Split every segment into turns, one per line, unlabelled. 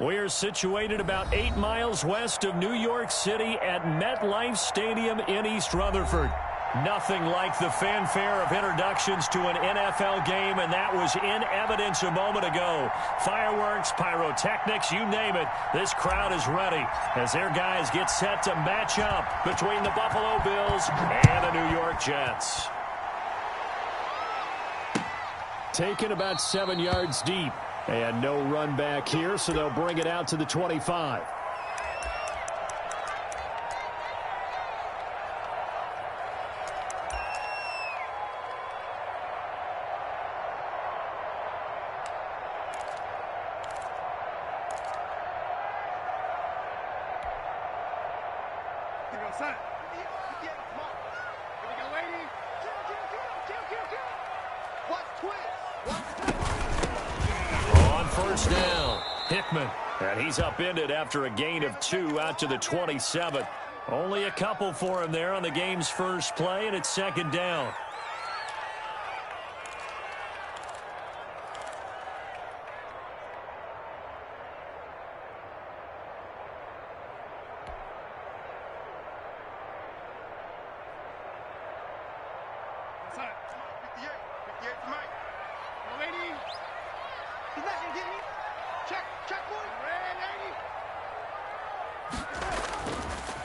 We're situated about 8 miles west of New York City at MetLife Stadium in East Rutherford. Nothing like the fanfare of introductions to an NFL game, and that was in evidence a moment ago. Fireworks, pyrotechnics, you name it. This crowd is ready as their guys get set to match up between the Buffalo Bills and the New York Jets. Taken about 7 yards deep. And no run back here, so they'll bring it out to the 25. First down, Hickman, and he's upended after a gain of 2 out to the 27. Only a couple for him there on the game's first play, and it's second down.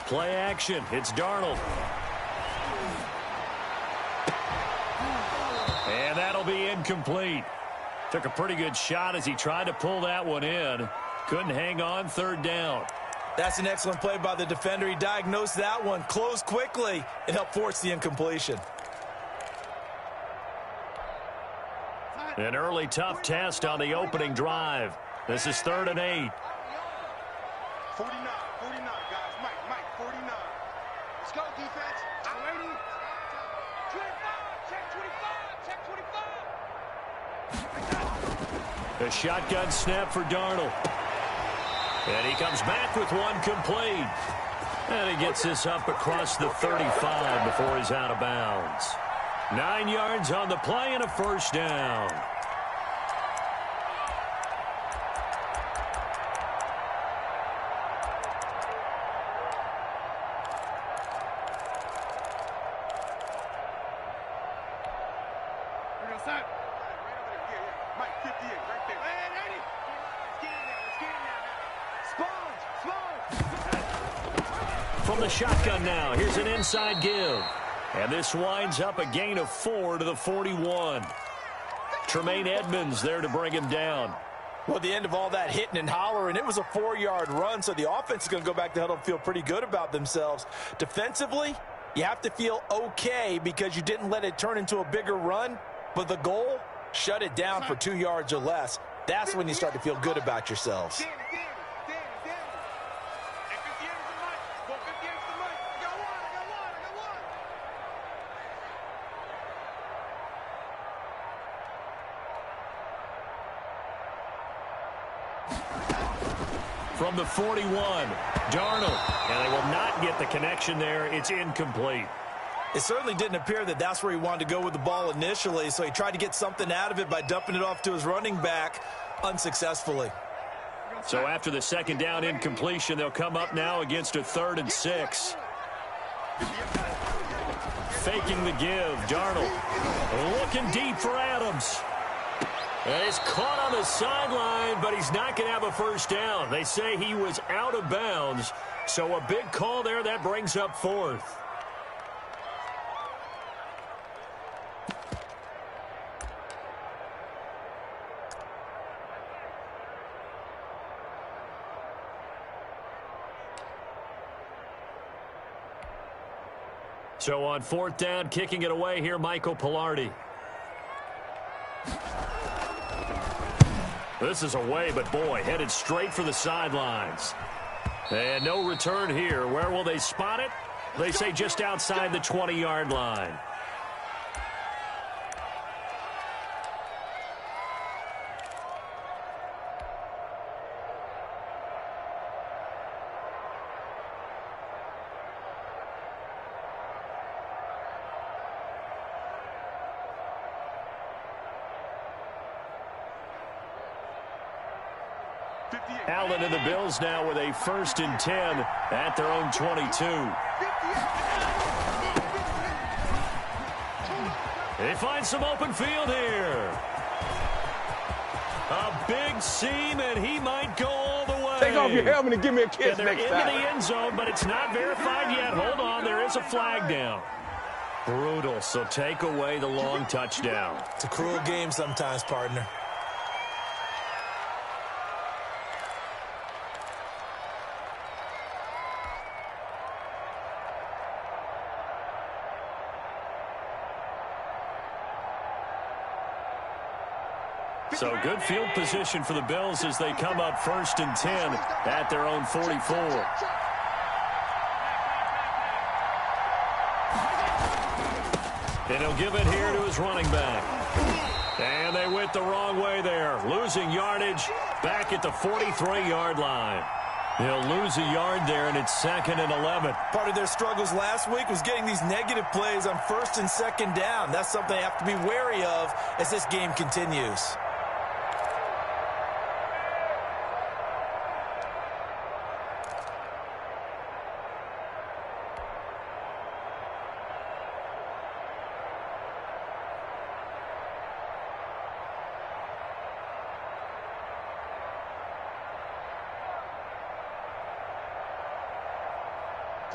Play action. It's Darnold. And that'll be incomplete. Took a pretty good shot as he tried to pull that one in. Couldn't hang on, third down.
That's an excellent play by the defender. He diagnosed that one, closed quickly, and helped force the incompletion.
An early tough test on the opening drive. This is 3rd and 8.
49, guys. Mike, 49. Let's go, defense. I'm waiting. 25, check 25.
A shotgun snap for Darnold. And he comes back with one complete. And he gets this up across the 35 before he's out of bounds. 9 yards on the play and a first down. From the shotgun now, here's an inside give. And this winds up a gain of 4 to the 41. Tremaine Edmonds there to bring him down.
Well, at the end of all that hitting and hollering, it was a 4-yard run, so the offense is going to go back to huddle and feel pretty good about themselves. Defensively, you have to feel okay because you didn't let it turn into a bigger run, but the goal, shut it down for 2 yards or less. That's when you start to feel good about yourselves.
From the 41, Darnold. And they will not get the connection there. It's incomplete.
It certainly didn't appear that that's where he wanted to go with the ball initially, so he tried to get something out of it by dumping it off to his running back unsuccessful.
So after the second down incompletion, they'll come up now against a 3rd and 6. Faking the give, Darnold. Looking deep for Adams. And he's caught on the sideline, but he's not going to have a first down. They say he was out of bounds, so a big call there. That brings up 4th. So on 4th down, kicking it away here, Michael Pilardi. This is away, but boy, headed straight for the sidelines. And no return here. Where will they spot it? They say just outside the 20-yard line. Allen and the Bills now with a 1st and 10 at their own 22. They find some open field here. A big seam, and he might go all the way.
Take off your helmet and give me a kiss
and
next
they're
time.
into the end zone, but it's not verified yet. Hold on, there is a flag down. Brutal, so take away the long touchdown.
It's a cruel game sometimes, partner.
So good field position for the Bills as they come up 1st and 10 at their own 44. And he'll give it here to his running back. And they went the wrong way there, losing yardage back at the 43-yard line. They'll lose a yard there, and it's 2nd and 11.
Part of their struggles last week was getting these negative plays on 1st and 2nd down. That's something they have to be wary of as this game continues.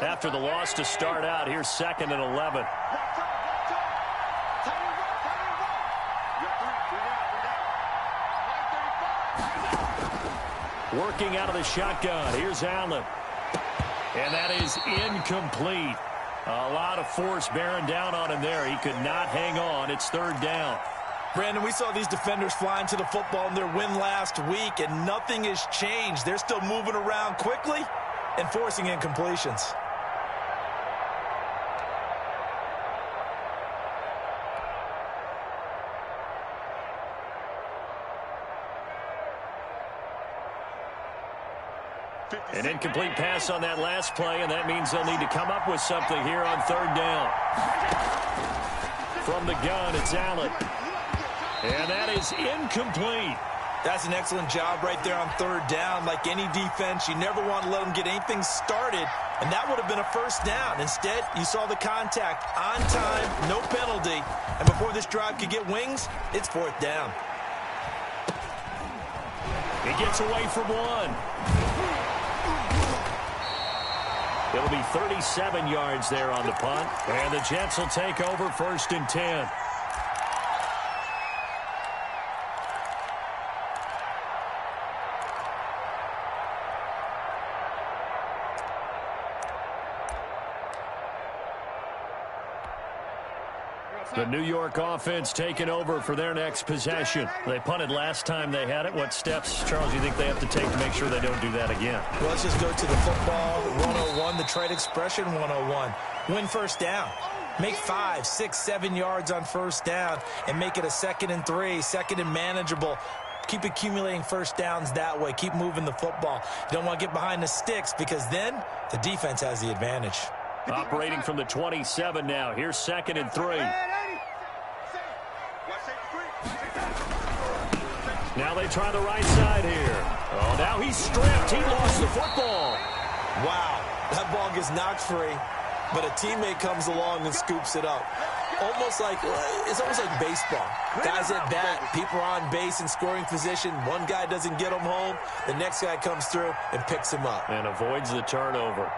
After the loss to start out, here's 2nd and 11. Working out of the shotgun. Here's Allen. And that is incomplete. A lot of force bearing down on him there. He could not hang on. It's 3rd down.
Brandon, we saw these defenders flying to the football in their win last week, and nothing has changed. They're still moving around quickly and forcing incompletions.
An incomplete pass on that last play, and that means they'll need to come up with something here on 3rd down. From the gun, it's Allen. And that is incomplete.
That's an excellent job right there on 3rd down. Like any defense, you never want to let them get anything started, and that would have been a 1st down. Instead, you saw the contact on time, no penalty, and before this drive could get wings, it's 4th down.
He gets away from one. It'll be 37 yards there on the punt, and the Jets will take over 1st and 10. The New York offense taking over for their next possession. They punted last time they had it. What steps, Charles, do you think they have to take to make sure they don't do that again?
Well, let's just go to the football 101, the trade expression 101. Win 1st down. Make 5, 6, 7 yards on 1st down and make it a 2nd and 3, 2nd and manageable. Keep accumulating 1st downs that way. Keep moving the football. You don't want to get behind the sticks because then the defense has the advantage.
Operating from the 27 now. Here's 2nd and 3. Now they try the right side here. Oh, now he's stripped. He lost the football.
Wow, that ball gets knocked free, but a teammate comes along and scoops it up. It's almost like baseball. Guys at bat, people are on base in scoring position. One guy doesn't get him home. The next guy comes through and picks him up.
And avoids the turnover.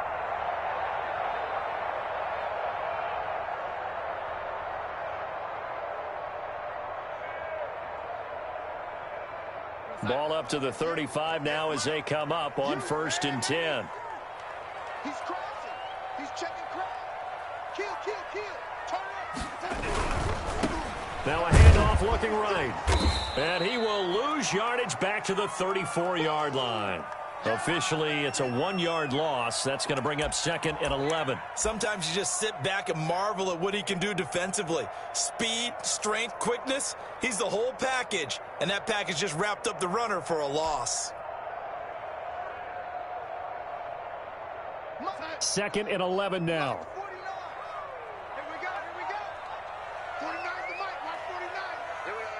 Ball up to the 35 now as they come up on 1st and 10.
He's crossing. He's checking crowd. Kill. Turn up.
Now a handoff looking right. And he will lose yardage back to the 34-yard line. Officially, it's a 1-yard loss. That's going to bring up 2nd and 11.
Sometimes you just sit back and marvel at what he can do defensively. Speed, strength, quickness, he's the whole package. And that package just wrapped up the runner for a loss.
2nd and 11 now.
49. Here we go. 49 the mic. Watch 49. Here we go.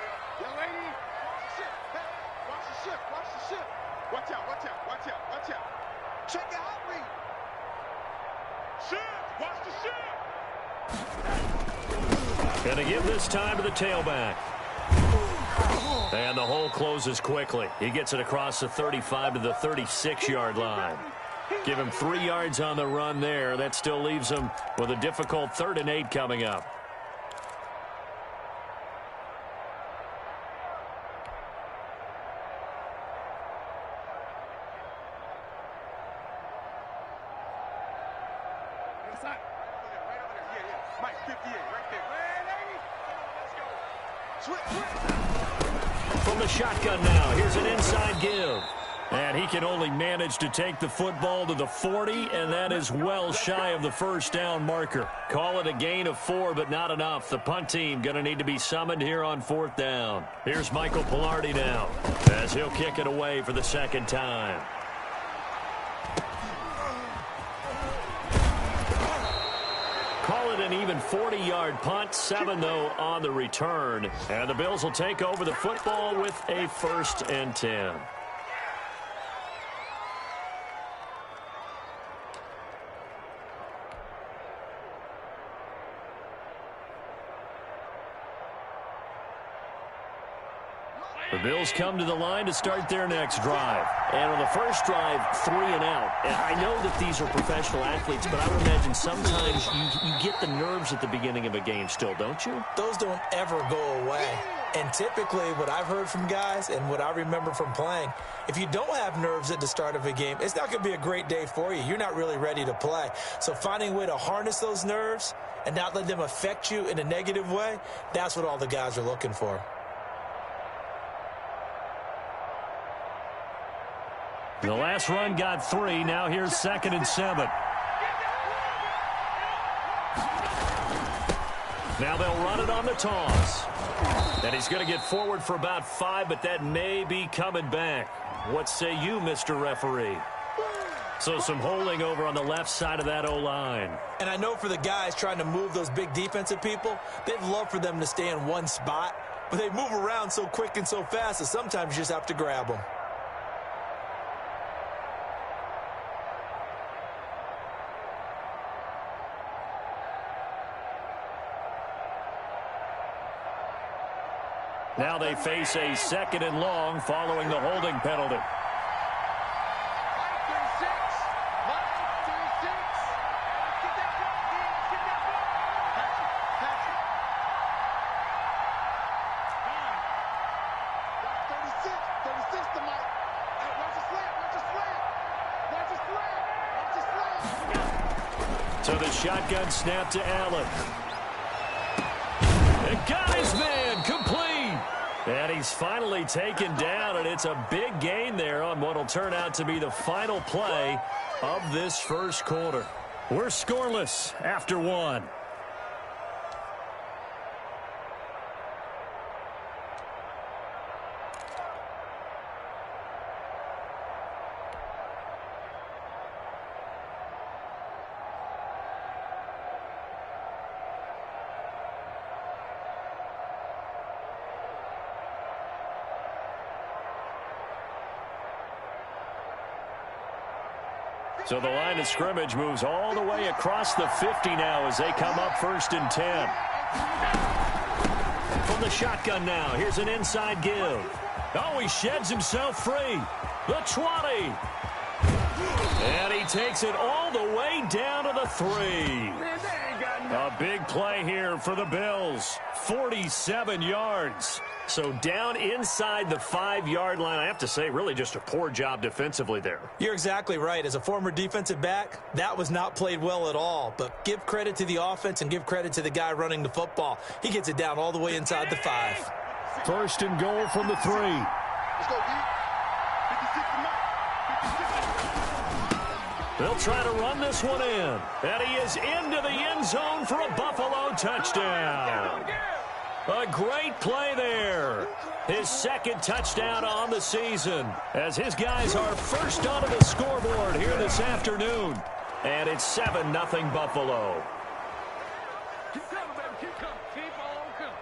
Young lady, watch the ship. Hey, watch the ship. Watch the ship. Watch out.
And to give this time to the tailback. And the hole closes quickly. He gets it across the 35 to the 36-yard line. Give him 3 yards on the run there. That still leaves him with a difficult 3rd and 8 coming up. From the shotgun now, here's an inside give. And he can only manage to take the football to the 40, and that is well shy of the first down marker. Call it a gain of 4, but not enough. The punt team going to need to be summoned here on 4th down. Here's Michael Pilardi now, as he'll kick it away for the 2nd time. Call it an even 40-yard punt, 7 though on the return. And the Bills will take over the football with a 1st and 10. The Bills come to the line to start their next drive. And on the first drive, 3 and out. And I know that these are professional athletes, but I would imagine sometimes you get the nerves at the beginning of a game still, don't you?
Those don't ever go away. And typically what I've heard from guys and what I remember from playing, if you don't have nerves at the start of a game, it's not going to be a great day for you. You're not really ready to play. So finding a way to harness those nerves and not let them affect you in a negative way, that's what all the guys are looking for.
The last run got 3. Now here's 2nd and 7. Now they'll run it on the toss. And he's going to get forward for about 5, but that may be coming back. What say you, Mr. Referee? So some holding over on the left side of that O-line.
And I know for the guys trying to move those big defensive people, they'd love for them to stay in one spot, but they move around so quick and so fast that sometimes you just have to grab them.
Now they face a 2nd and long following the holding penalty. So the shotgun snap to Allen. And got his man complete. And he's finally taken down, and it's a big gain there on what will turn out to be the final play of this first quarter. We're scoreless after 1. So the line of scrimmage moves all the way across the 50 now as they come up 1st and 10. From the shotgun now, here's an inside give. Oh, he sheds himself free. The 20. And he takes it all the way down to the 3. A big play here for the Bills. 47 yards. So down inside the 5-yard line. I have to say, really just a poor job defensively there.
You're exactly right. As a former defensive back, that was not played well at all. But give credit to the offense and give credit to the guy running the football. He gets it down all the way inside the 5.
1st and goal from the 3.
Let's go, D. 56 to 9. 56 to 9.
They'll try to run this one in. And he is into the end zone for a Buffalo touchdown. A great play there. His 2nd touchdown on the season as his guys are first onto the scoreboard here this afternoon. And it's 7-0 Buffalo.
Keep coming, baby. Keep coming. Keep on coming.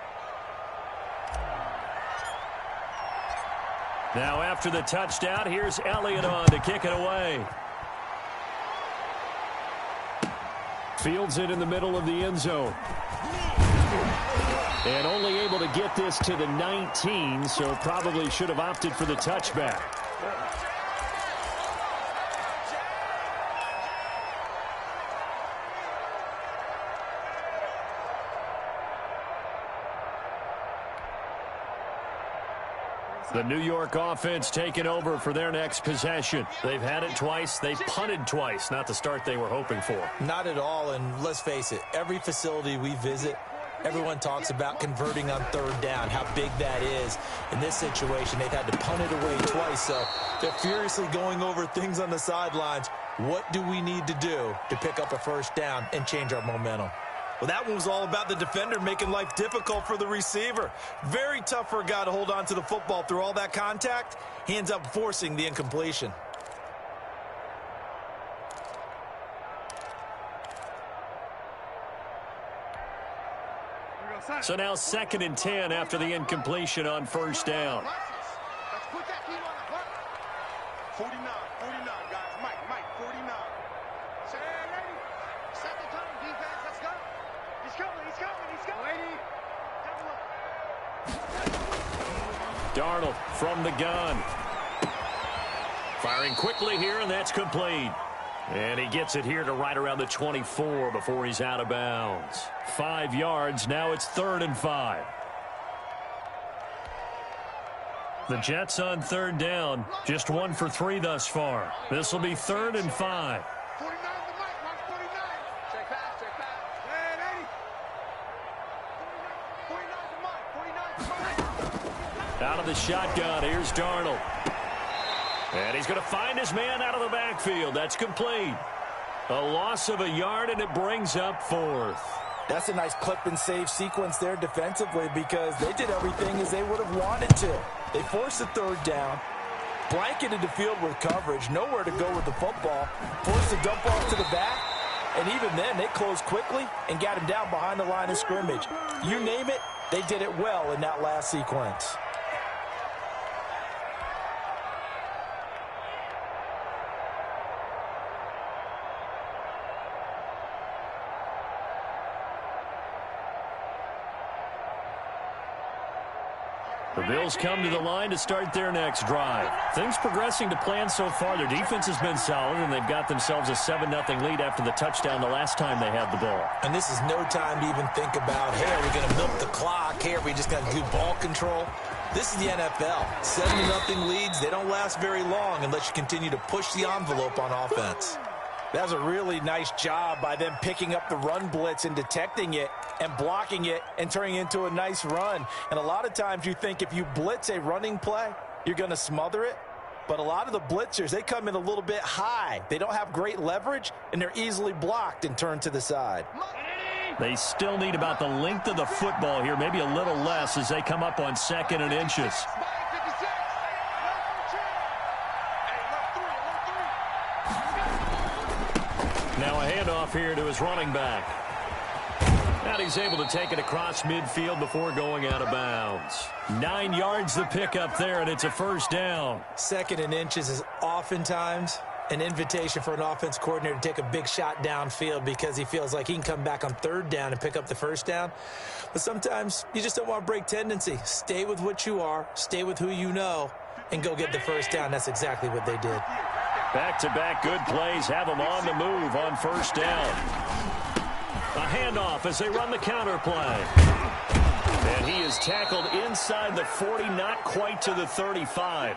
Now after the touchdown, here's Elliott on to kick it away. Fields it in the middle of the end zone. And only able to get this to the 19, so probably should have opted for the touchback. The New York offense taking over for their next possession. They've had it twice. They've punted twice. Not the start they were hoping for.
Not at all, and let's face it, every facility we visit, everyone talks about converting on third down, how big that is. In this situation, they've had to punt it away twice, so they're furiously going over things on the sidelines. What do we need to do to pick up a first down and change our momentum? Well, that one was all about the defender making life difficult for the receiver. Very tough for a guy to hold on to the football through all that contact. He ends up forcing the incompletion.
So now 2nd and 10 after the incompletion on first down.
Let's put that team on the button. 49, guys. Mike, 49. Say, ready. Set the tone, defense. Let's go. He's coming. Lady. Double up.
Darnold from the gun. Firing quickly here, and that's complete. And he gets it here to right around the 24 before he's out of bounds. 5 yards. Now it's 3rd and 5. The Jets on 3rd down. Just 1 for 3 thus far. This will be 3rd and 5.
49 to Mike. Watch 49. Check pass. Hey, 80. 49 to Mike.
Out of the shotgun. Here's Darnold. And he's going to find his man out of the backfield. That's complete. A loss of a yard, and it brings up 4th.
That's a nice clip and save sequence there defensively because they did everything as they would have wanted to. They forced the 3rd down, blanketed the field with coverage, nowhere to go with the football, forced the dump off to the back, and even then they closed quickly and got him down behind the line of scrimmage. You name it, they did it well in that last sequence.
The Bills come to the line to start their next drive. Things progressing to plan so far. Their defense has been solid, and they've got themselves a 7-0 lead after the touchdown the last time they had the ball.
And this is no time to even think about, hey, are we going to milk the clock? Hey, are we just going to do ball control? This is the NFL. 7-0 leads, they don't last very long unless you continue to push the envelope on offense. That was a really nice job by them picking up the run blitz and detecting it and blocking it and turning it into a nice run. And a lot of times you think if you blitz a running play, you're going to smother it. But a lot of the blitzers, they come in a little bit high. They don't have great leverage, and they're easily blocked and turned to the side.
They still need about the length of the football here, maybe a little less as they come up on 2nd and inches. Now a handoff here to his running back. And he's able to take it across midfield before going out of bounds. 9 yards the pickup there, and it's a first down.
2nd and inches is oftentimes an invitation for an offense coordinator to take a big shot downfield because he feels like he can come back on 3rd down and pick up the first down. But sometimes you just don't want to break tendency. Stay with what you are, stay with who you know, and go get the first down. That's exactly what they did.
Back-to-back good plays have them on the move on first down. A handoff as they run the counter play. And he is tackled inside the 40, not quite to the 35.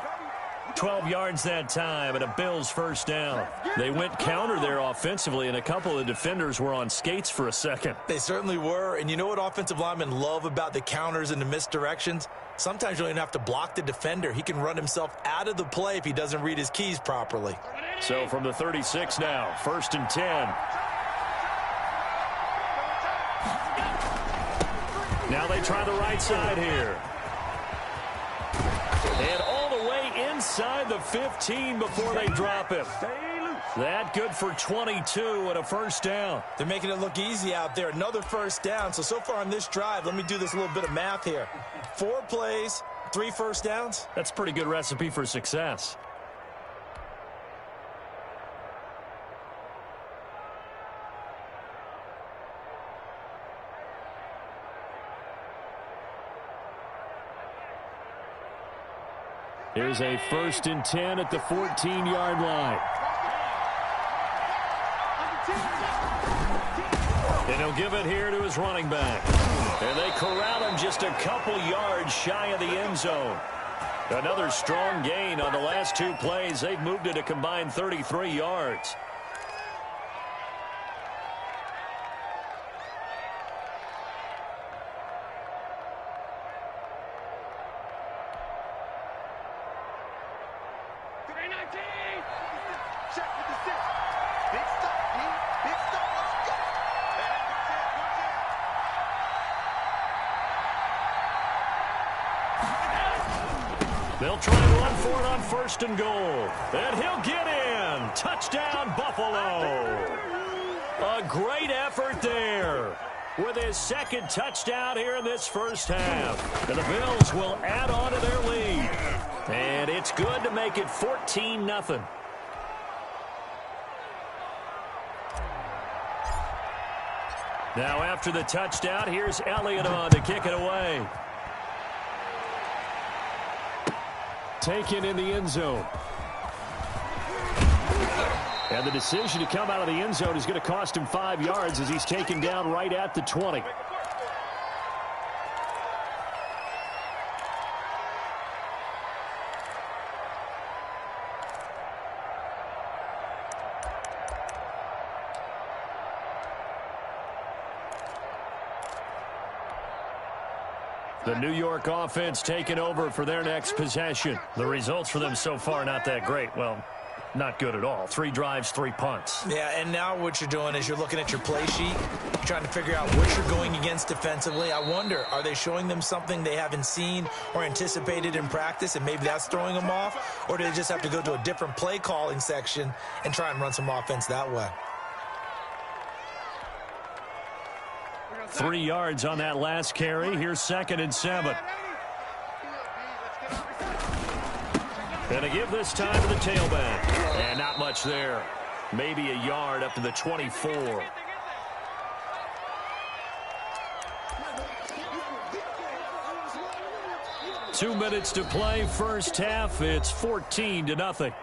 12 yards that time, and a Bills first down. They went counter there offensively, and a couple of defenders were on skates for a second.
They certainly were, and you know what offensive linemen love about the counters and the misdirections? Sometimes you don't even have to block the defender. He can run himself out of the play if he doesn't read his keys properly.
So from the 36 now, 1st and 10. Now they try the right side here. And all the way inside the 15 before they drop him. That good for 22 and a first down.
They're making it look easy out there. Another first down. So far on this drive, let me do this little bit of math here. 4 plays, 3 first downs.
That's a pretty good recipe for success. Here's a 1st and 10 at the 14-yard line. And he'll give it here to his running back. And they corral him just a couple yards shy of the end zone. Another strong gain on the last 2 plays. They've moved it a combined 33 yards. They'll try and run for it on 1st and goal. And he'll get in. Touchdown, Buffalo. A great effort there with his 2nd touchdown here in this first half. And the Bills will add on to their lead. And it's good to make it 14-0. Now after the touchdown, here's Elliott on to kick it away. Taken in the end zone. And the decision to come out of the end zone is going to cost him 5 yards as he's taken down right at the 20. The New York offense taking over for their next possession. The results for them so far not that great. Well, not good at all. 3 drives, 3 punts.
Yeah, and now what you're doing is you're looking at your play sheet. You're trying to figure out what you're going against defensively. I wonder, are they showing them something they haven't seen or anticipated in practice, and maybe that's throwing them off? Or do they just have to go to a different play calling section and try and run some offense that way?
3 yards on that last carry. Here's 2nd and 7. And to give this time to the tailback. And not much there. Maybe a yard up to the 24. Two minutes to play, first half. It's 14-0.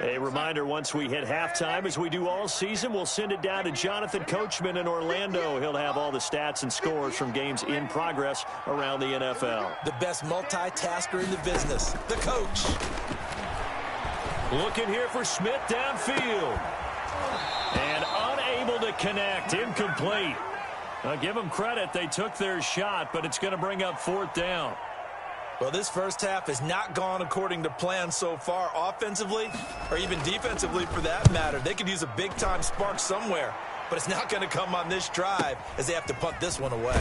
A reminder, once we hit halftime, as we do all season, we'll send it down to Jonathan Coachman in Orlando. He'll have all the stats and scores from games in progress around the NFL.
The best multitasker in the business, the coach.
Looking here for Smith downfield. And unable to connect, incomplete. Now, give them credit, they took their shot, but it's going to bring up 4th down.
Well, this first half has not gone according to plan so far offensively or even defensively for that matter. They could use a big-time spark somewhere, but it's not going to come on this drive as they have to punt this one away.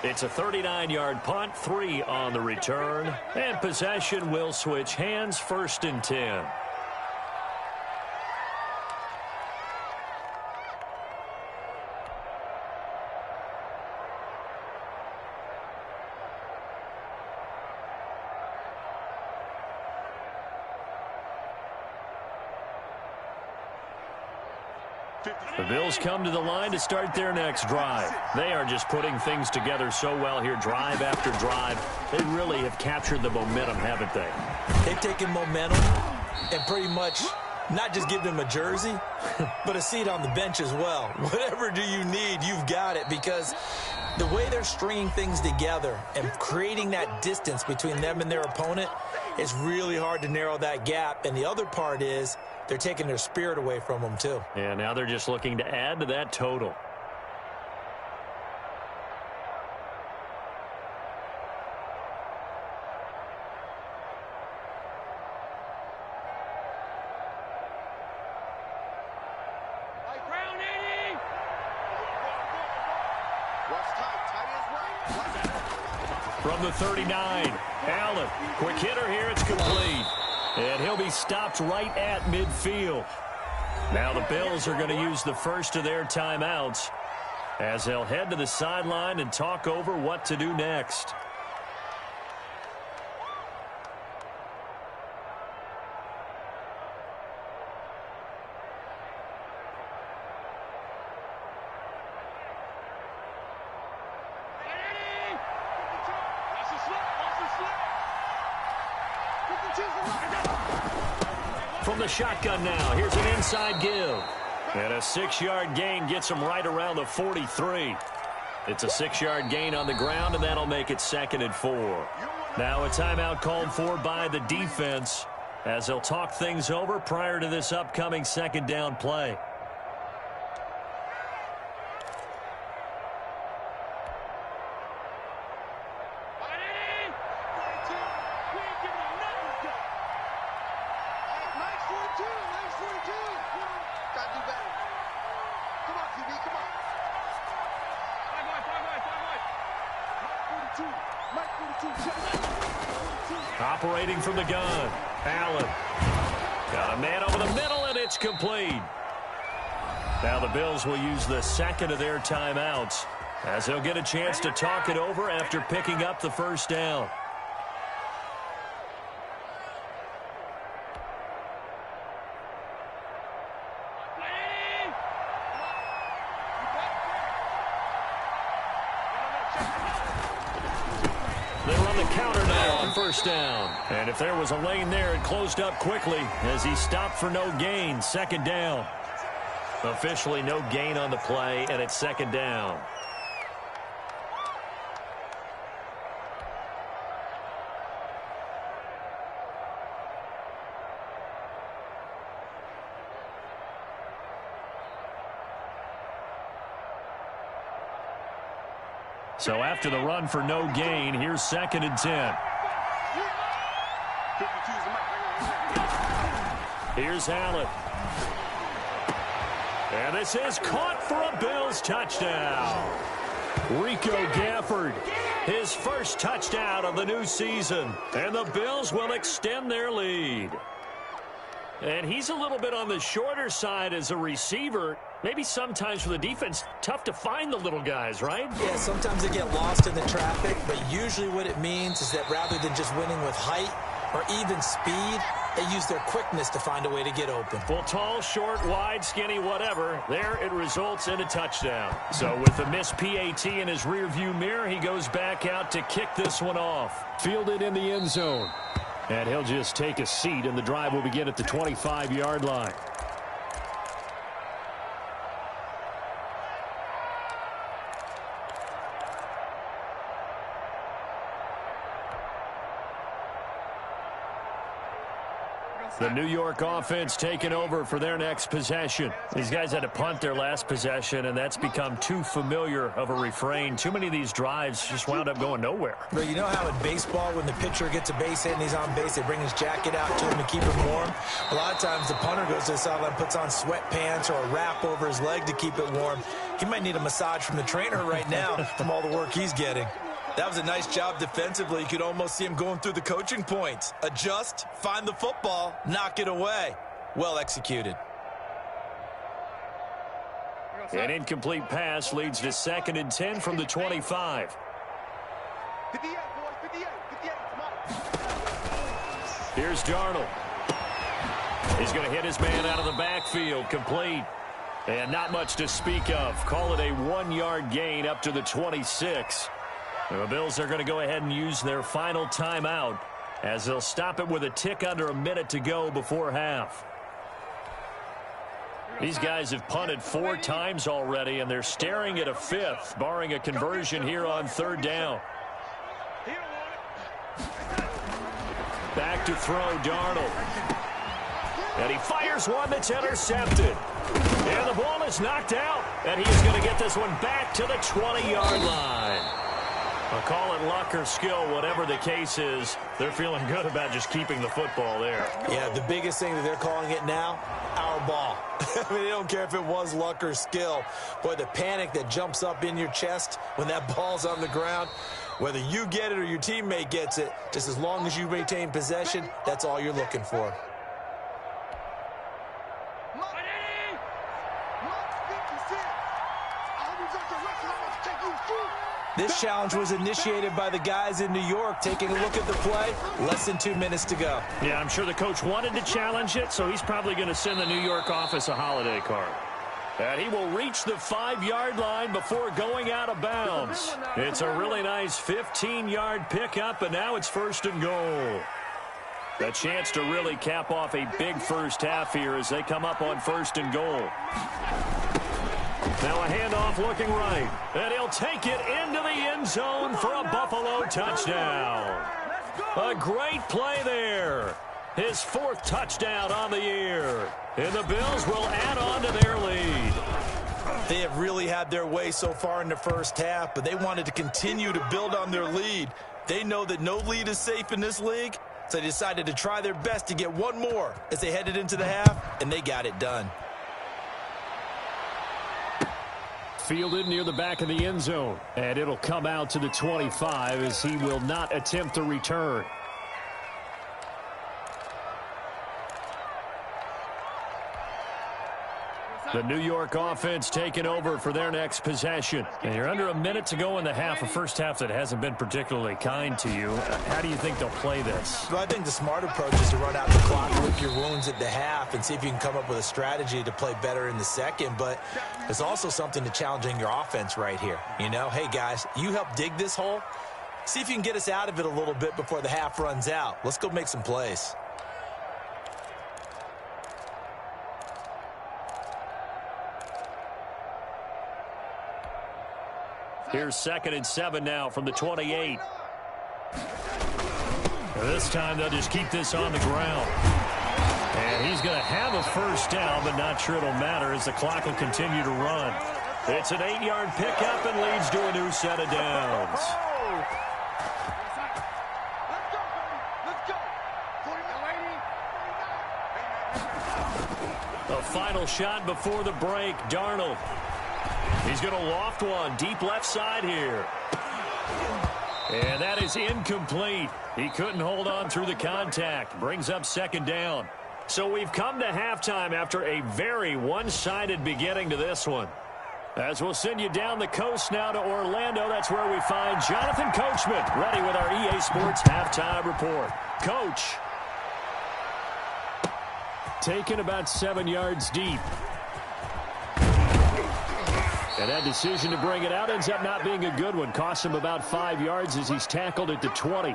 It's a 39-yard punt, 3 on the return, and possession will switch hands, 1st and 10. The Bills come to the line to start their next drive. They are just putting things together so well here, drive after drive. They really have captured the momentum, haven't they?
They've taken momentum and pretty much not just give them a jersey, but a seat on the bench as well. Whatever do you need, you've got it, because the way they're stringing things together and creating that distance between them and their opponent, it's really hard to narrow that gap. And the other part is they're taking their spirit away from them, too.
Yeah, now they're just looking to add to that total. From the 39, Allen, quick hitter here, it's complete. And he'll be stopped right at midfield. Now the Bills are going to use the first of their timeouts as they'll head to the sideline and talk over what to do next. From the shotgun now, here's an inside give. And a 6-yard gain gets him right around the 43. It's a 6-yard gain on the ground, and that'll make it 2nd and 4. Now a timeout called for by the defense as they'll talk things over prior to this upcoming 2nd down play. Operating from the gun, Allen. Got a man over the middle, and it's complete. Now the Bills will use the 2nd of their timeouts as they'll get a chance to talk it over after picking up the 1st down. They run the counter now on 1st down. And if there was a lane there, it closed up quickly as he stopped for no gain. 2nd down. Officially no gain on the play, and it's 2nd down. So after the run for no gain, here's 2nd and 10. Here's Allen. And this is caught for a Bills touchdown. Rico Gafford, his first touchdown of the new season. And the Bills will extend their lead. And he's a little bit on the shorter side as a receiver. Maybe sometimes for the defense, tough to find the little guys, right?
Yeah, sometimes they get lost in the traffic, but usually what it means is that rather than just winning with height or even speed, they use their quickness to find a way to get open.
Well, tall, short, wide, skinny, whatever, there it results in a touchdown. So with the missed PAT in his rearview mirror, he goes back out to kick this one off. Fielded in the end zone. And he'll just take a seat, and the drive will begin at the 25-yard line. The New York offense taking over for their next possession. These guys had to punt their last possession, and that's become too familiar of a refrain. Too many of these drives just wound up going nowhere.
Well, you know how in baseball, when the pitcher gets a base hit and he's on base, they bring his jacket out to him to keep him warm? A lot of times the punter goes to the sideline, puts on sweatpants or a wrap over his leg to keep it warm. He might need a massage from the trainer right now from all the work he's getting. That was a nice job defensively. You could almost see him going through the coaching points. Adjust, find the football, knock it away. Well executed.
An incomplete pass leads to 2nd and 10 from the 25.
58, boys, 58, 58, come on.
Here's Darnold. He's going to hit his man out of the backfield. Complete. And not much to speak of. Call it a 1-yard gain up to the 26. The Bills are going to go ahead and use their final timeout as they'll stop it with a tick under a minute to go before half. These guys have punted 4 times already, and they're staring at a 5th, barring a conversion here on 3rd down. Back to throw, Darnold. And he fires one that's intercepted. And the ball is knocked out, and he is going to get this one back to the 20-yard line. I'll call it luck or skill, whatever the case is. They're feeling good about just keeping the football there.
Yeah, the biggest thing that they're calling it now, our ball. I mean, they don't care if it was luck or skill. Boy, the panic that jumps up in your chest when that ball's on the ground, whether you get it or your teammate gets it, just as long as you maintain possession, that's all you're looking for. This challenge was initiated by the guys in New York. Taking a look at the play, less than 2 minutes to go.
Yeah, I'm sure the coach wanted to challenge it, so he's probably going to send the New York office a holiday card. And he will reach the 5-yard line before going out of bounds. It's a really nice 15-yard pickup, and now it's 1st and goal. A chance to really cap off a big first half here as they come up on 1st and goal. Now a handoff looking right. And he'll take it into the end zone for a Buffalo touchdown. A great play there. His 4th touchdown on the year. And the Bills will add on to their lead.
They have really had their way so far in the first half, but they wanted to continue to build on their lead. They know that no lead is safe in this league, so they decided to try their best to get one more as they headed into the half, and they got it done.
Fielded near the back of the end zone, and it'll come out to the 25 as he will not attempt the return. The New York offense taking over for their next possession. And you're under a minute to go in the half, a first half that hasn't been particularly kind to you. How do you think they'll play this?
Well, I think the smart approach is to run out the clock, lick your wounds at the half, and see if you can come up with a strategy to play better in the second. But there's also something to challenging your offense right here. You know, hey, guys, you help dig this hole. See if you can get us out of it a little bit before the half runs out. Let's go make some plays.
Here's 2nd and 7 now from the 28. This time they'll just keep this on the ground. And he's going to have a first down, but not sure it'll matter as the clock will continue to run. It's an 8-yard pickup and leads to a new set of downs. A final shot before the break. Darnold. He's going to loft one deep left side here. And that is incomplete. He couldn't hold on through the contact. Brings up 2nd down. So we've come to halftime after a very one-sided beginning to this one. As we'll send you down the coast now to Orlando, that's where we find Jonathan Coachman, ready with our EA Sports Halftime Report. Coach. Taken about 7 yards deep. And that decision to bring it out ends up not being a good one. Costs him about 5 yards as he's tackled at the 20.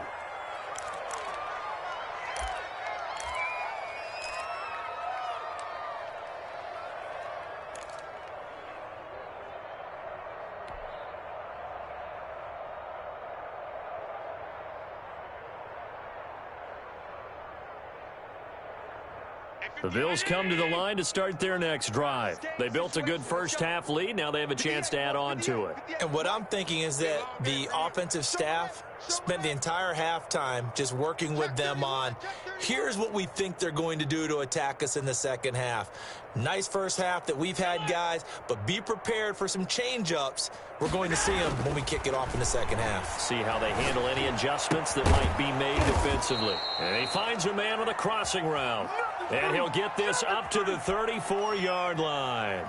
The Bills come to the line to start their next drive. They built a good first half lead. Now they have a chance to add on to it.
And what I'm thinking is that the offensive staff spent the entire halftime just working with them on, here's what we think they're going to do to attack us in the second half. Nice first half that we've had, guys, but be prepared for some change-ups. We're going to see them when we kick it off in the second half.
See how they handle any adjustments that might be made defensively. And he finds a man with a crossing route. And he'll get this up to the 34-yard line.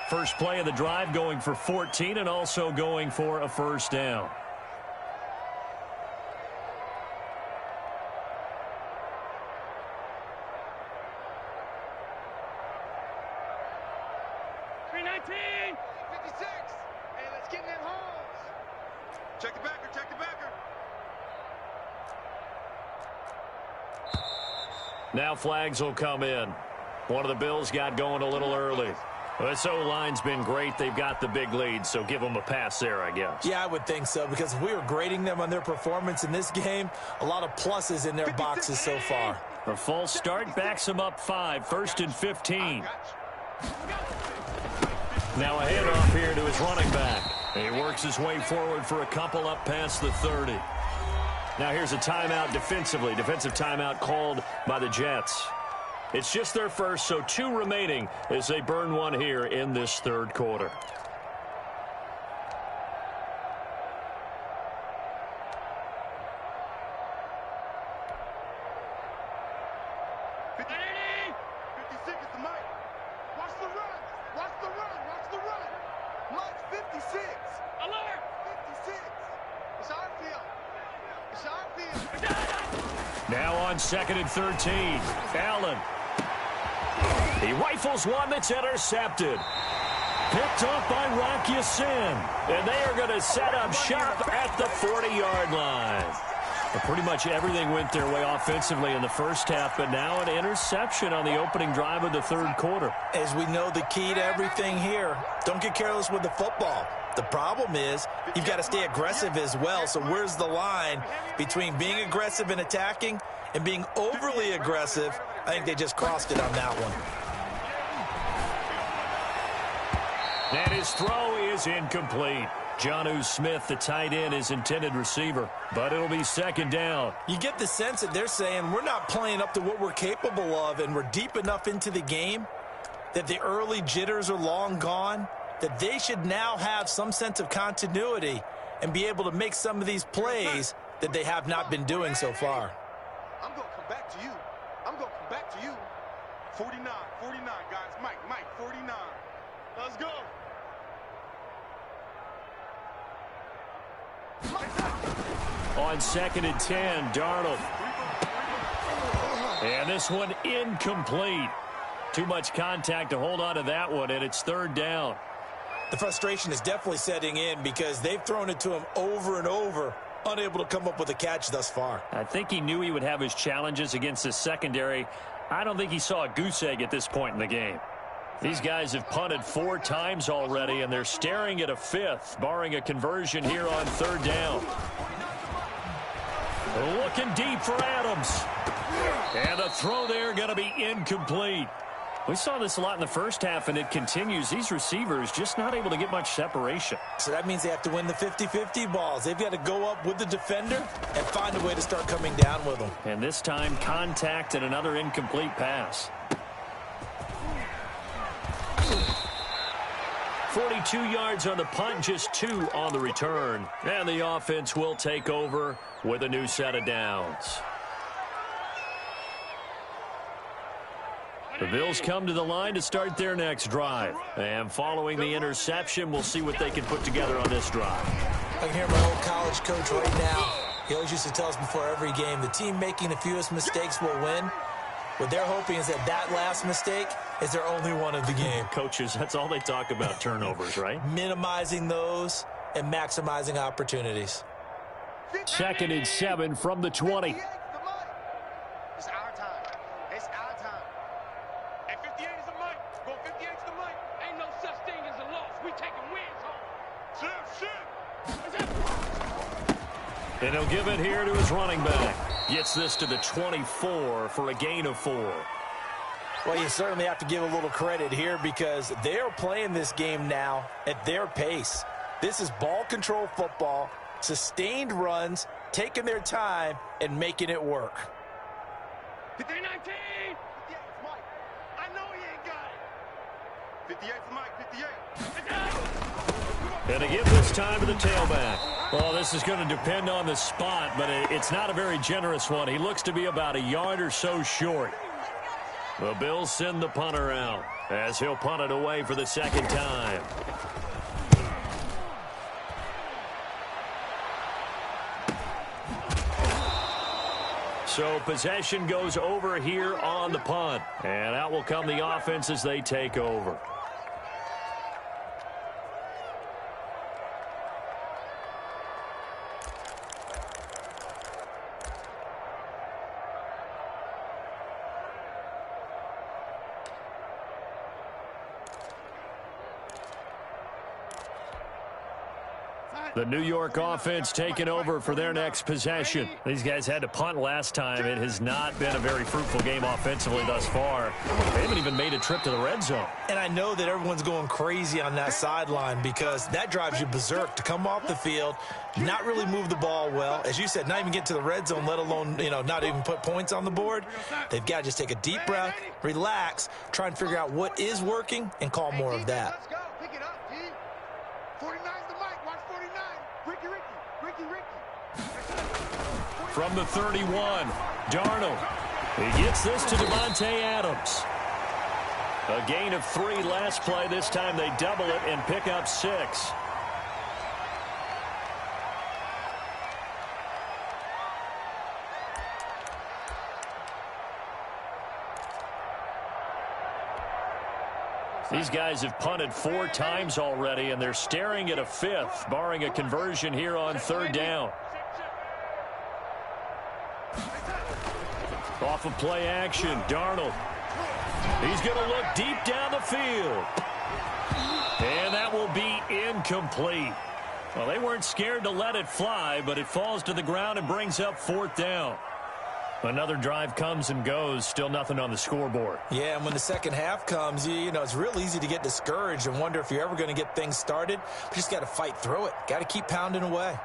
First play of the drive going for 14 and also going for a first down. Now flags will come in. One of the Bills got going a little early. This O-line's been great. They've got the big lead, so give them a pass there, I guess.
Yeah, I would think so, because if we were grading them on their performance in this game, a lot of pluses in their boxes so far.
A false start backs them up 5, 1st and 15. Now a handoff here to his running back. He works his way forward for a couple up past the 30. Now here's a timeout defensively. Defensive timeout called by the Jets. It's just their first, so 2 remaining as they burn one here in this third quarter. Now on 2nd and 13. Allen. He rifles one that's intercepted. Picked off by i-kee10's. And they are going to set up shop at the 40-yard line. Pretty much everything went their way offensively in the first half, but now an interception on the opening drive of the third quarter.
As we know, the key to everything here, don't get careless with the football. The problem is you've got to stay aggressive as well. So where's the line between being aggressive and attacking and being overly aggressive? I think they just crossed it on that one.
And his throw is incomplete. Jonnu Smith, the tight end, is intended receiver, but it'll be second down.
You get the sense that they're saying we're not playing up to what we're capable of, and we're deep enough into the game that the early jitters are long gone, that they should now have some sense of continuity and be able to make some of these plays that they have not been doing so far.
I'm going to come back to you. I'm going to come back to you. 49, guys. Mike, 49. Let's go.
On 2nd and 10, Darnold. And this one incomplete. Too much contact to hold on to that one, and it's third down.
The frustration is definitely setting in because they've thrown it to him over and over, unable to come up with a catch thus far.
I think he knew he would have his challenges against his secondary. I don't think he saw a goose egg at this point in the game. These guys have punted 4 times already, and they're staring at a 5th, barring a conversion here on third down. Looking deep for Adams. And the throw there going to be incomplete. We saw this a lot in the first half, and it continues. These receivers just not able to get much separation.
So that means they have to win the 50-50 balls. They've got to go up with the defender and find a way to start coming down with them.
And this time, contact and another incomplete pass. 42 yards on the punt, just 2 on the return. And the offense will take over with a new set of downs. The Bills come to the line to start their next drive. And following the interception, we'll see what they can put together on this drive.
I can hear my old college coach right now. He always used to tell us before every game, the team making the fewest mistakes will win. What they're hoping is that last mistake is their only one of the game.
Coaches, that's all they talk about, turnovers, right?
Minimizing those and maximizing opportunities.
2nd and 7 from the 20.
It's our time. It's our time. And 58 is the mic. Go 58 is the mic.
Ain't no such thing as a loss. We taking wins home.
Shit.
And he'll give it here to his running back. Gets this to the 24 for a gain of 4.
Well, you certainly have to give a little credit here because they are playing this game now at their pace. This is ball control football, sustained runs, taking their time, and making it work.
19.
58's Mike. I know he ain't got it. 58's Mike, 58.
And to give this time to the tailback. Well, this is going to depend on the spot, but it's not a very generous one. He looks to be about a yard or so short. The Bills send the punter out as he'll punt it away for the second time. So possession goes over here on the punt. And out will come the offense as they take over. The New York offense taking over for their next possession. These guys had to punt last time. It has not been a very fruitful game offensively thus far. They haven't even made a trip to the red zone.
And I know that everyone's going crazy on that sideline because that drives you berserk to come off the field, not really move the ball well. As you said, not even get to the red zone, let alone, not even put points on the board. They've got to just take a deep breath, relax, try and figure out what is working, and call more of that.
Let's go. Pick it up, G. 49's the mic. Watch 49. Ricky.
From the 31, Darnold. He gets this to Devontae Adams. A gain of 3 last play. This time they double it and pick up 6. These guys have punted 4 times already, and they're staring at a 5th, barring a conversion here on third down. off of play action. Darnold. He's going to look deep down the field. And that will be incomplete. Well, they weren't scared to let it fly, but it falls to the ground and brings up 4th down. Another drive comes and goes, still nothing on the scoreboard.
Yeah, and when the second half comes, you know, it's real easy to get discouraged and wonder if you're ever going to get things started. You just got to fight through it. Got to keep pounding away.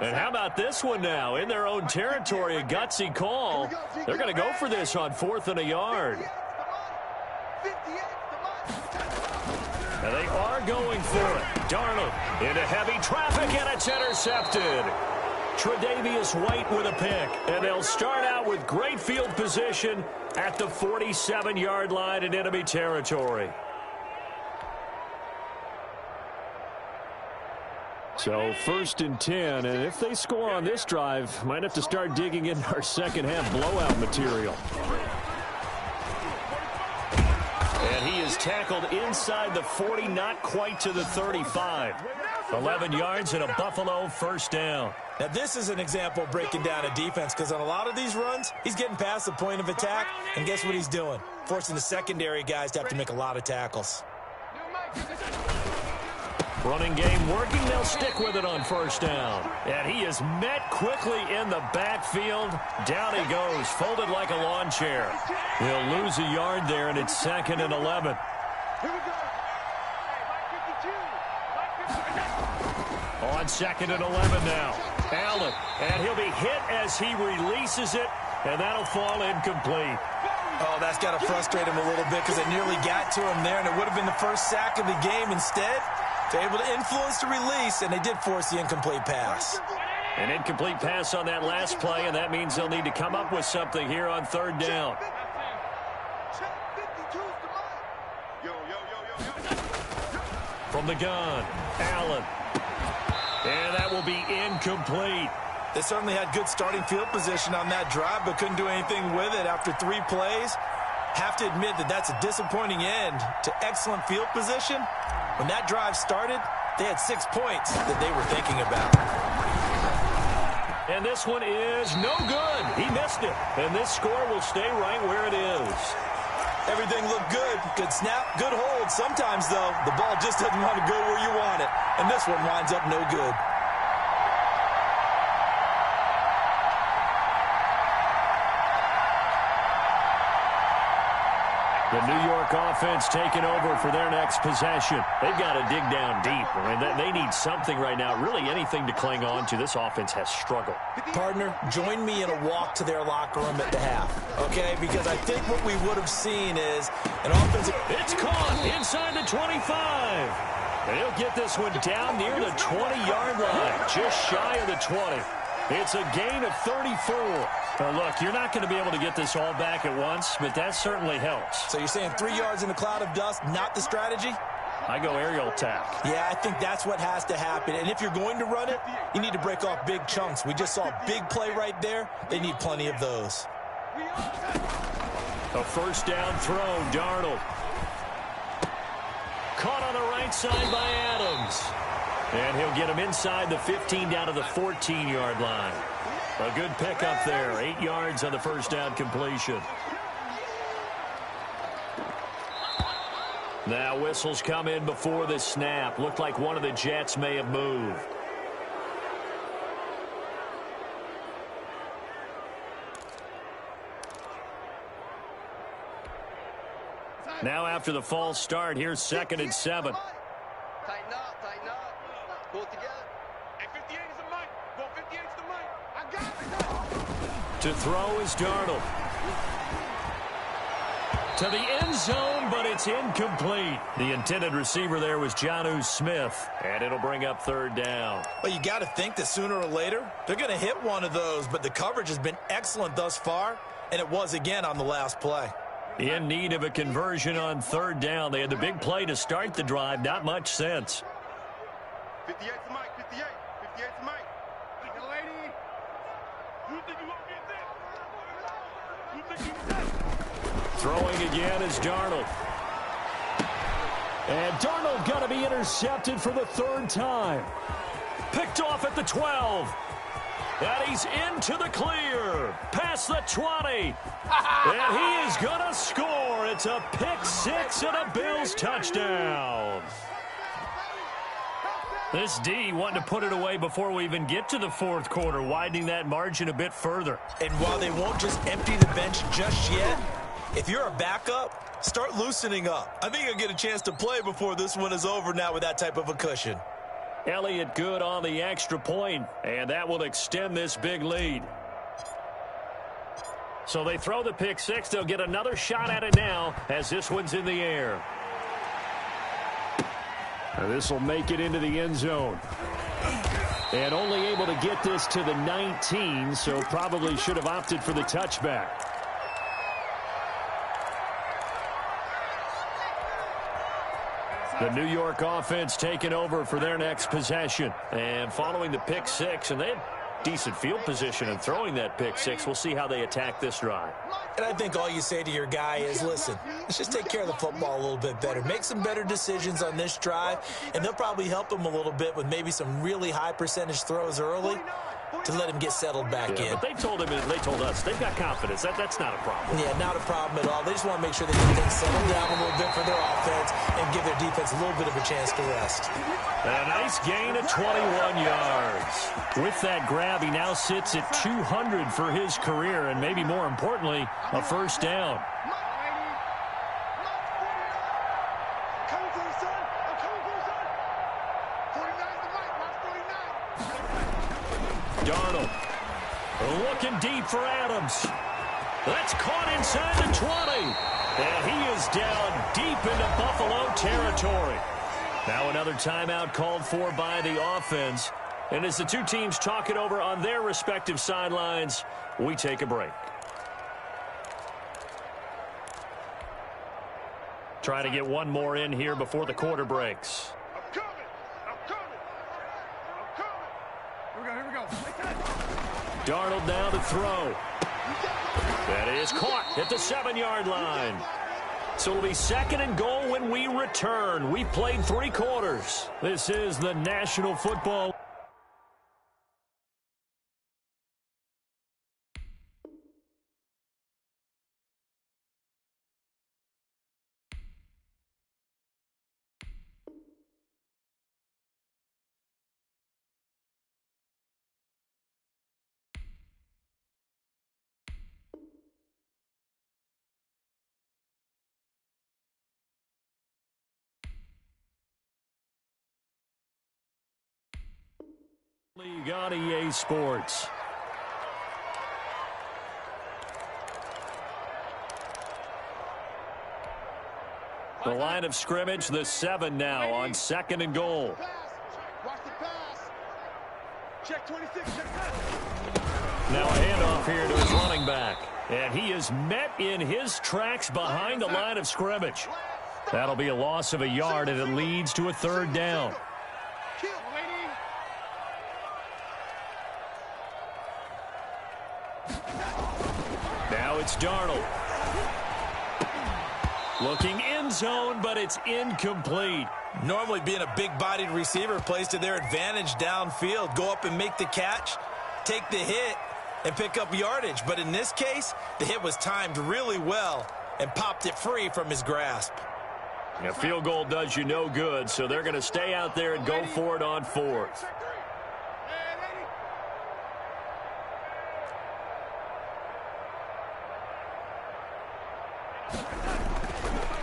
And how about this one now? In their own territory, a gutsy call. They're going to go for this on 4th and a yard. And they are going for it. Darnold into heavy traffic, and it's intercepted. Tre'Davious White with a pick. And they'll start out with great field position at the 47-yard line in enemy territory. So 1st and 10, and if they score on this drive, might have to start digging into our second half blowout material. And he is tackled inside the 40, not quite to the 35. 11 yards and a Buffalo 1st down.
Now, this is an example of breaking down a defense, because on a lot of these runs, he's getting past the point of attack, and guess what he's doing? Forcing the secondary guys to have to make a lot of tackles.
Running game working. They'll stick with it on 1st down. And he is met quickly in the backfield. Down he goes, folded like a lawn chair. He'll lose a yard there, and it's 2nd and 11. On 2nd and 11 now. Allen, and he'll be hit as he releases it, and that'll fall incomplete.
Oh, that's got to frustrate him a little bit, because it nearly got to him there, and it would have been the first sack of the game. Instead, they're able to influence the release, and they did force the incomplete pass.
An incomplete pass on that last play, and that means they'll need to come up with something here on 3rd down. From the gun, Allen. And that will be incomplete.
They certainly had good starting field position on that drive, but couldn't do anything with it after 3 plays. Have to admit that that's a disappointing end to excellent field position. When that drive started, they had 6 points that they were thinking about.
And this one is no good. He missed it. And this score will stay right where it is.
Everything looked good. Good snap, good hold. Sometimes, though, the ball just doesn't want to go where you want it. And this one winds up no good.
The New York offense taking over for their next possession. They've got to dig down deep. I mean, they need something right now, really anything to cling on to. This offense has struggled.
Partner, join me in a walk to their locker room at the half, okay? Because I think what we would have seen is an offensive...
It's caught inside the 25. And he'll get this one down near the 20-yard line, just shy of the 20. It's a gain of 34. Well, look, you're not going to be able to get this all back at once, but that certainly helps.
So you're saying 3 yards in a cloud of dust, not the strategy?
I go aerial attack.
Yeah, I think that's what has to happen. And if you're going to run it, you need to break off big chunks. We just saw a big play right there. They need plenty of those.
A 1st down throw, Darnold. Caught on the right side by Adams. And he'll get him inside the 15 down to the 14-yard line. A good pickup there. 8 yards on the 1st down completion. Now whistles come in before the snap. Looked like one of the Jets may have moved. Now after the false start, here's 2nd and 7.
Tighten up. Pull it together. Hey, 58 is the mic. Go 58 is the mic. I got it.
To throw is Darnold. To the end zone, but it's incomplete. The intended receiver there was Jonnu Smith, and it'll bring up 3rd down.
Well, you got to think that sooner or later, they're going to hit one of those, but the coverage has been excellent thus far, and it was again on the last play.
In need of a conversion on 3rd down. They had the big play to start the drive. Not much sense.
58's the mic. 58's the mic. Hey, lady. You think you won't get that? You think you can?
Throwing again is Darnold. And Darnold going to be intercepted for the third time. Picked off at the 12. And he's into the clear. Past the 20. And he is going to score. It's a pick six and a Bills touchdown. This D wanting to put it away before we even get to the fourth quarter, widening that margin a bit further.
And while they won't just empty the bench just yet, if you're a backup, start loosening up. I think you'll get a chance to play before this one is over now with that type of a cushion.
Elliott good on the extra point, and that will extend this big lead. So they throw the pick six. They'll get another shot at it now as this one's in the air. This will make it into the end zone. And only able to get this to the 19, so probably should have opted for the touchback. The New York offense taking over for their next possession. And following the pick six, and they had decent field position and throwing that pick six. We'll see how they attack this drive.
And I think all you say to your guy is, listen, let's just take care of the football a little bit better. Make some better decisions on this drive, and they'll probably help him a little bit with maybe some really high percentage throws early to let him get settled back in.
But they told him, and they told us, they've got confidence. That's not a problem.
Yeah, not a problem at all. They just want to make sure they get things settled down a little bit for their offense and give their defense a little bit of a chance to rest.
A nice gain of 21 yards. With that grab, he now sits at 200 for his career, and maybe more importantly, a first down. Darnold looking deep for Adams. That's caught inside the 20. And he is down deep into Buffalo territory. Now another timeout called for by the offense. And as the two teams talk it over on their respective sidelines, we take a break. Try to get one more in here before the quarter breaks. Darnold now to throw. That is caught at the 7-yard line. So it'll be second and goal when we return. We've played 3 quarters. This is the National Football. League on EA Sports. The line of scrimmage, the 7 now on second and goal.
Watch the pass. Check 26. Check that.
Now a handoff here to his running back. And he is met in his tracks behind the line of scrimmage. That'll be a loss of a yard, and it leads to a third down. Now it's Darnold. Looking end zone, but it's incomplete.
Normally being a big-bodied receiver plays to their advantage downfield. Go up and make the catch, take the hit, and pick up yardage. But in this case, the hit was timed really well and popped it free from his grasp.
A field goal does you no good, so they're going to stay out there and go for it on fourth.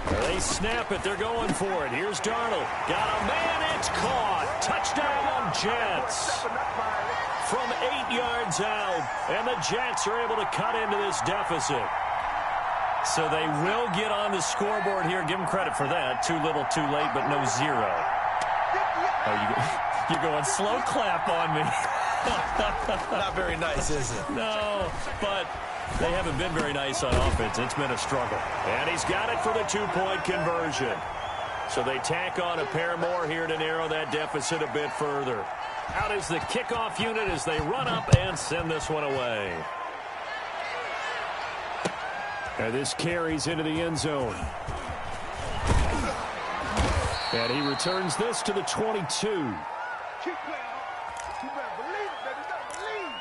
They snap it. They're going for it. Here's Darnold. Got a man. It's caught. Touchdown, Jets. From 8 yards out. And the Jets are able to cut into this deficit. So they will get on the scoreboard here. Give them credit for that. Too little, too late, but no zero. Oh, you're going slow clap on me.
Not very nice, is it?
No, but they haven't been very nice on offense. It's been a struggle. And he's got it for the 2-point conversion. So they tack on a pair more here to narrow that deficit a bit further. Out is the kickoff unit as they run up and send this one away. And this carries into the end zone. And he returns this to the 22.
Keep playing hard. You better believe it, baby. You better believe.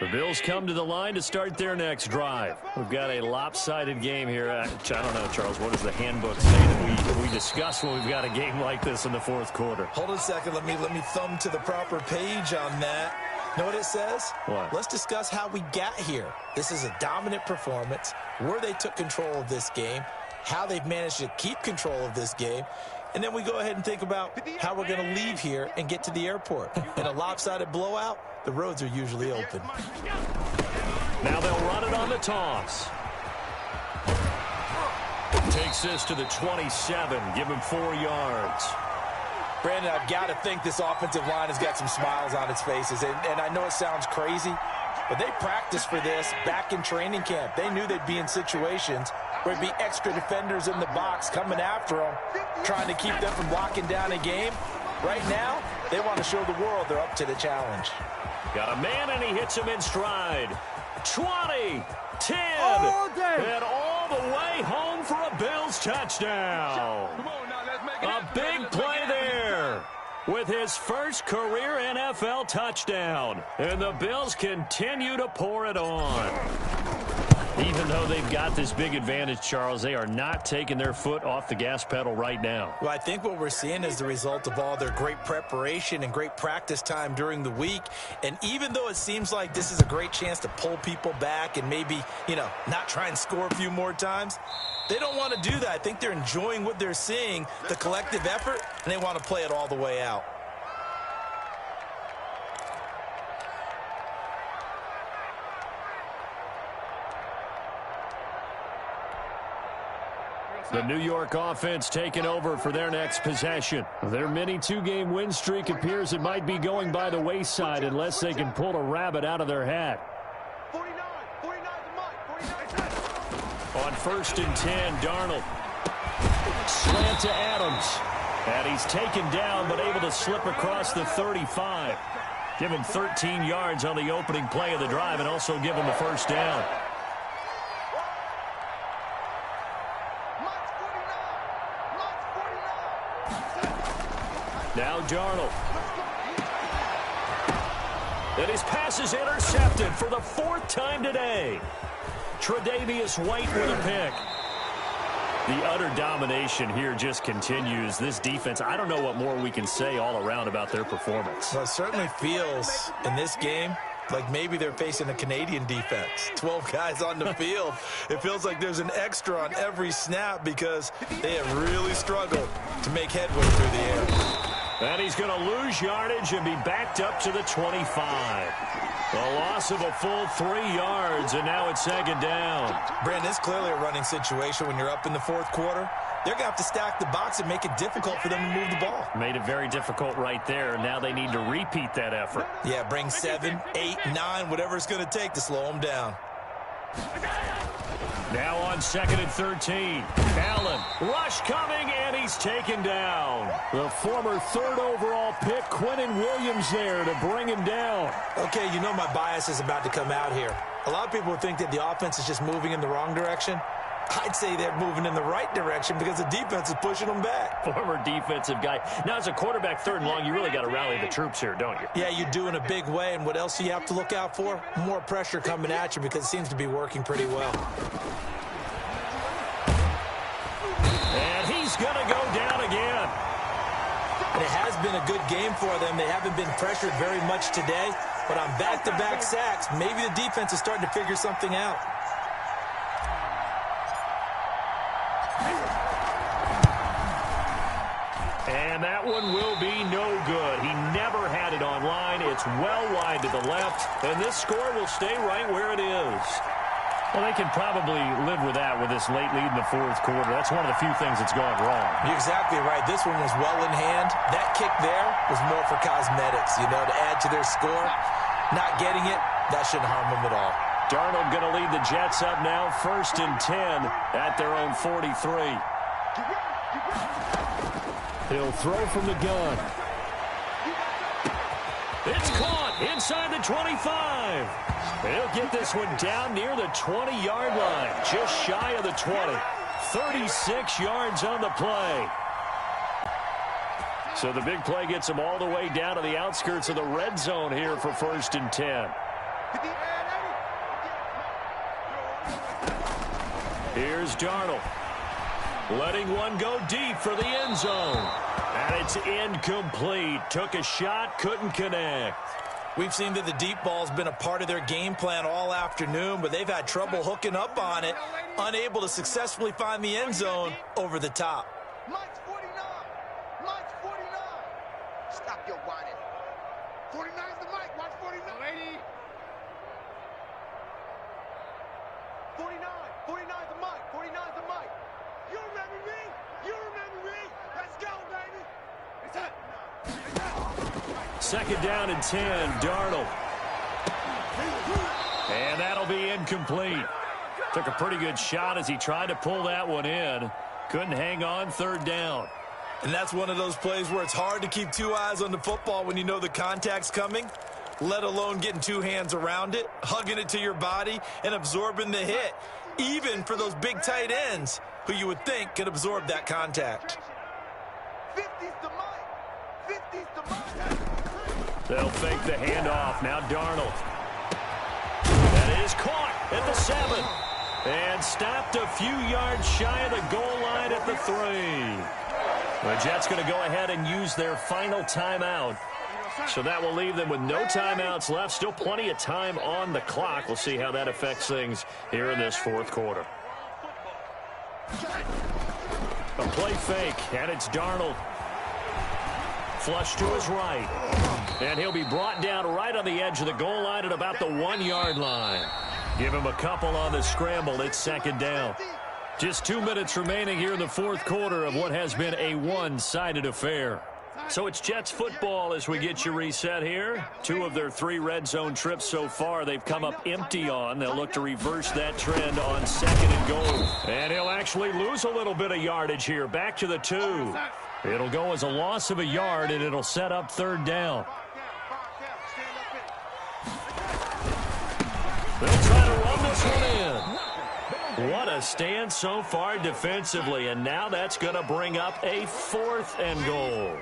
The Bills come to the line to start their next drive. We've got a lopsided game here. I don't know, Charles, what does the handbook say that we discuss when we've got a game like this in the fourth quarter?
Hold on a second. Let me thumb to the proper page on that. Know what it says?
What?
Let's discuss how we got here. This is a dominant performance, where they took control of this game, how they've managed to keep control of this game, and then we go ahead and think about how we're going to leave here and get to the airport. In a lopsided blowout, the roads are usually open.
Now they'll run it on the toss. Takes this to the 27. Give him 4 yards.
Brandon, I've got to think this offensive line has got some smiles on its faces. And I know it sounds crazy, but they practiced for this back in training camp. They knew they'd be in situations where there'd be extra defenders in the box coming after them, trying to keep them from locking down a game. Right now, they want to show the world they're up to the challenge.
Got a man, and he hits him in stride. 20, 10, and all the way home for a Bills touchdown.
Come on now, let's make it
A
happen,
big
let's make
play
it happen.
there with his first career NFL touchdown. And the Bills continue to pour it on. Even though they've got this big advantage, Charles, they are not taking their foot off the gas pedal right now.
Well, I think what we're seeing is the result of all their great preparation and great practice time during the week. And even though it seems like this is a great chance to pull people back and maybe, not try and score a few more times, they don't want to do that. I think they're enjoying what they're seeing, the collective effort, and they want to play it all the way out.
The New York offense taking over for their next possession. Their mini 2-game win streak appears it might be going by the wayside unless they can pull a rabbit out of their hat.
49 to Mike, 49.
On 1st and 10, Darnold. Slant to Adams. And he's taken down but able to slip across the 35. Give him 13 yards on the opening play of the drive and also give him a first down. Now Darnold. And his pass is intercepted for the 4th time today. Tre'Davious White with a pick. The utter domination here just continues. This defense, I don't know what more we can say all around about their performance.
Well, it certainly feels in this game like maybe they're facing a Canadian defense. 12 guys on the field. It feels like there's an extra on every snap because they have really struggled to make headway through the air.
And he's going to lose yardage and be backed up to the 25. A loss of a full 3 yards, and now it's 2nd down.
Brandon, it's clearly a running situation when you're up in the 4th quarter. They're going to have to stack the box and make it difficult for them to move the ball.
Made it very difficult right there. Now they need to repeat that effort.
Yeah, bring 7, 8, 9, whatever it's going to take to slow them down.
Now on 2nd and 13. Allen, rush coming, and he's taken down. The former 3rd overall pick, Quinnen Williams, there to bring him down.
Okay, my bias is about to come out here. A lot of people think that the offense is just moving in the wrong direction. I'd say they're moving in the right direction because the defense is pushing them back.
Former defensive guy. Now, as a quarterback 3rd and long, you really got to rally the troops here, don't you?
Yeah, you do in a big way. And what else do you have to look out for? More pressure coming at you because it seems to be working pretty well.
And he's going to go down again.
And it has been a good game for them. They haven't been pressured very much today. But on back-to-back sacks, maybe the defense is starting to figure something out.
And that one will be no good. He never had it online. It's well wide to the left, and this score will stay right where it is. Well, they can probably live with that with this late lead in the 4th quarter. That's one of the few things that's gone wrong.
You're exactly right. This one was well in hand. That kick there was more for cosmetics, to add to their score. Not getting it, that shouldn't harm them at all.
Darnold going to lead the Jets up now, 1st and 10 at their own 43. He'll throw from the gun. It's caught. Inside the 25. He'll get this one down near the 20-yard line. Just shy of the 20. 36 yards on the play. So the big play gets him all the way down to the outskirts of the red zone here for 1st and 10. Here's Darnold. Letting one go deep for the end zone. And it's incomplete. Took a shot, couldn't connect.
We've seen that the deep ball's been a part of their game plan all afternoon, but they've had trouble hooking up on it, unable to successfully find the end zone over the top.
Mike's 49. Mike's 49. Stop your whining. 49's the Mike. Watch 49. 49. 49's the Mike. 49's the Mike. You remember me? You remember me? Let's go, baby. It's up.
2nd down and 10, Darnold. And that'll be incomplete. Took a pretty good shot as he tried to pull that one in. Couldn't hang on, 3rd down.
And that's one of those plays where it's hard to keep 2 eyes on the football when you know the contact's coming, let alone getting 2 hands around it, hugging it to your body, and absorbing the hit, even for those big tight ends who you would think could absorb that contact.
50's the Mike. 50's the Mike.
They'll fake the handoff. Now Darnold. That is caught at the 7. And stopped a few yards shy of the goal line at the 3. The Jets going to go ahead and use their final timeout. So that will leave them with no timeouts left. Still plenty of time on the clock. We'll see how that affects things here in this 4th quarter. A play fake, and it's Darnold. Flush to his right. And he'll be brought down right on the edge of the goal line at about the 1-yard line. Give him a couple on the scramble. It's 2nd down. Just 2 minutes remaining here in the 4th quarter of what has been a one-sided affair. So it's Jets football as we get you reset here. 2 of their 3 red zone trips so far they've come up empty on. They'll look to reverse that trend on 2nd and goal. And he'll actually lose a little bit of yardage here. Back to the 2. It'll go as a loss of a yard, and it'll set up 3rd down. They'll try to run this one in. What a stand so far defensively, and now that's going to bring up a 4th and goal.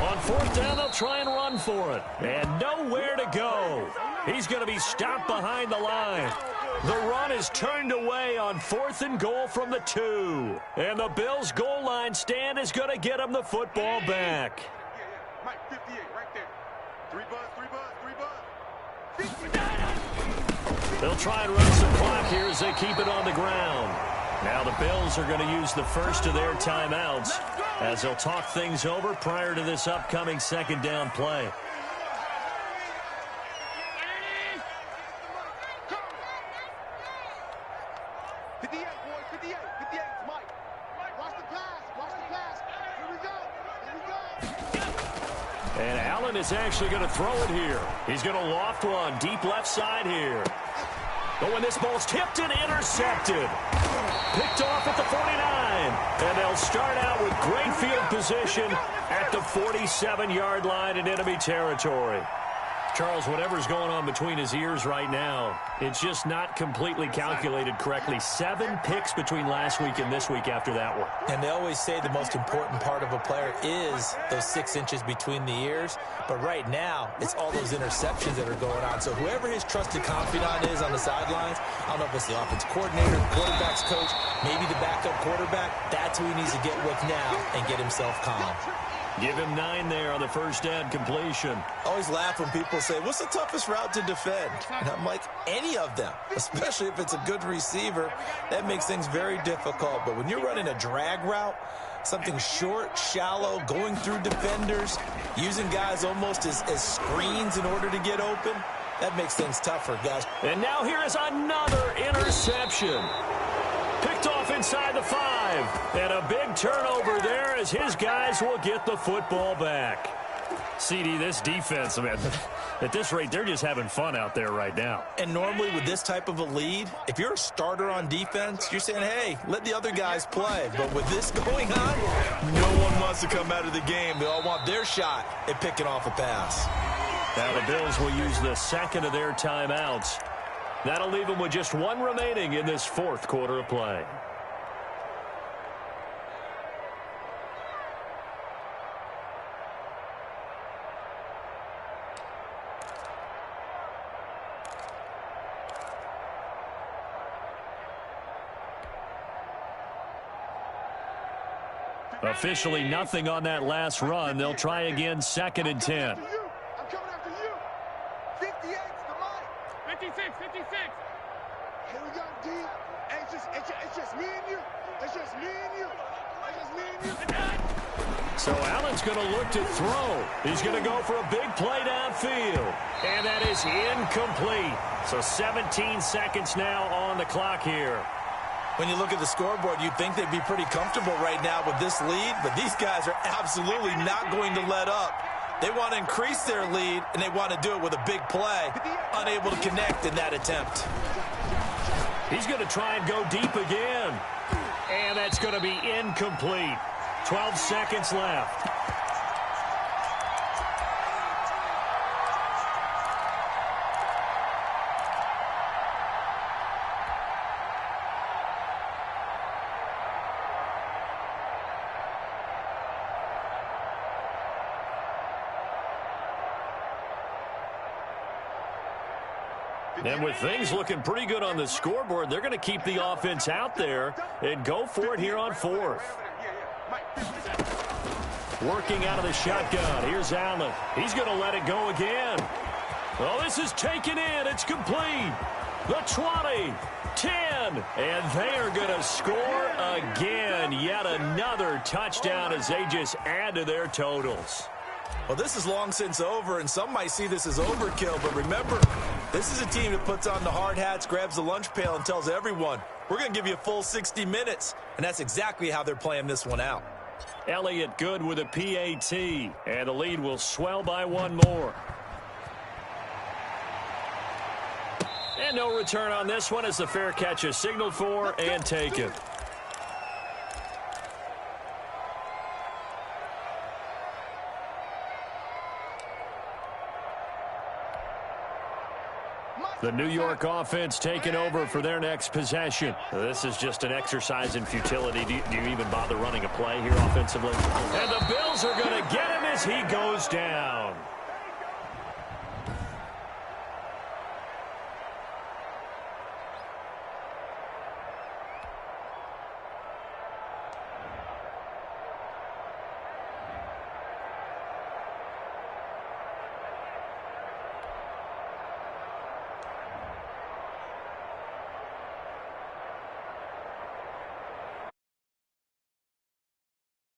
On 4th down, they'll try and run for it. And nowhere to go. He's going to be stopped behind the line. The run is turned away on 4th and goal from the 2. And the Bills' goal line stand is going to get him the football back.
Mike, 58, right there. 3 buzz.
They'll try and run some clock here as they keep it on the ground. Now the Bills are going to use the first of their timeouts as they'll talk things over prior to this upcoming 2nd down play. And Allen is actually going to throw it here. He's going to loft one deep left side here. But when this ball's tipped and intercepted. Picked off at the 49. And they'll start out with great field position at the 47-yard line in enemy territory. Charles, whatever's going on between his ears right now, it's just not completely calculated correctly. 7 picks between last week and this week after that one.
And they always say the most important part of a player is those 6 inches between the ears. But right now, it's all those interceptions that are going on. So whoever his trusted confidant is on the sidelines, I don't know if it's the offense coordinator, the quarterback's coach, maybe the backup quarterback, that's who he needs to get with now and get himself calm.
Give him 9 there on the first down completion.
I always laugh when people say, what's the toughest route to defend? And I'm like, any of them, especially if it's a good receiver. That makes things very difficult. But when you're running a drag route, something short, shallow, going through defenders, using guys almost as screens in order to get open, that makes things tougher, guys.
And now here is another interception. Picked off inside the 5. And a big turnover there as his guys will get the football back. CD, this defense, man, at this rate, they're just having fun out there right now.
And normally with this type of a lead, if you're a starter on defense, you're saying, hey, let the other guys play. But with this going on, no one wants to come out of the game. They all want their shot at picking off a pass.
Now the Bills will use the second of their timeouts. That'll leave them with just one remaining in this fourth quarter of play. Officially nothing on that last run. They'll try again, 2nd and 10.
I'm coming after you. 58's the mic.
56, 56.
Here we go, D. Hey, it's just me and you. It's just me and you. It's just me and you.
So Allen's going to look to throw. He's going to go for a big play downfield. And that is incomplete. So 17 seconds now on the clock here.
When you look at the scoreboard, you'd think they'd be pretty comfortable right now with this lead, but these guys are absolutely not going to let up. They want to increase their lead, and they want to do it with a big play. Unable to connect in that attempt.
He's going to try and go deep again. And that's going to be incomplete. 12 seconds left. And with things looking pretty good on the scoreboard, they're going to keep the offense out there and go for it here on 4th. Working out of the shotgun. Here's Allen. He's going to let it go again. Well, this is taken in. It's complete. The 20, 10, and they are going to score again. Yet another touchdown as they just add to their totals.
Well, this is long since over, and some might see this as overkill, but remember, this is a team that puts on the hard hats, grabs the lunch pail, and tells everyone, we're going to give you a full 60 minutes, and that's exactly how they're playing this one out.
Elliott good with a PAT, and the lead will swell by one more. And no return on this one as the fair catch is signaled for and taken. The New York offense taking over for their next possession. This is just an exercise in futility. Do you even bother running a play here offensively? And the Bills are going to get him as he goes down.